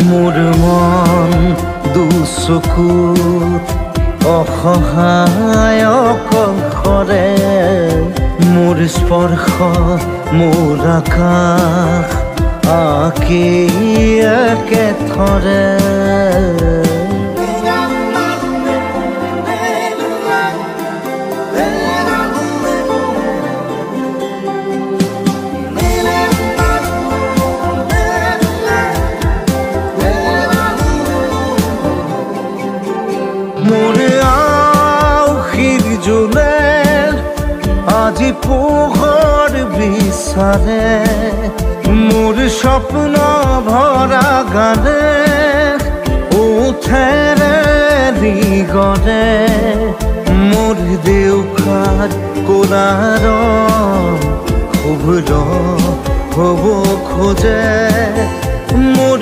মোৰ মন দুচকুত অসহায় অকলশৰে মোৰ স্পৰ্শ মোৰ আকাশ আঁকি একেথৰে মোৰ আউসীৰ জোলে আজি পোহৰ বিচাৰে মোৰ স্বপ্ন ভৰা গানে উঠেৰে নিগৰে মোৰ দেউখাৰ কোলাৰ শুভ্ৰ হ'ব খোজে মোৰ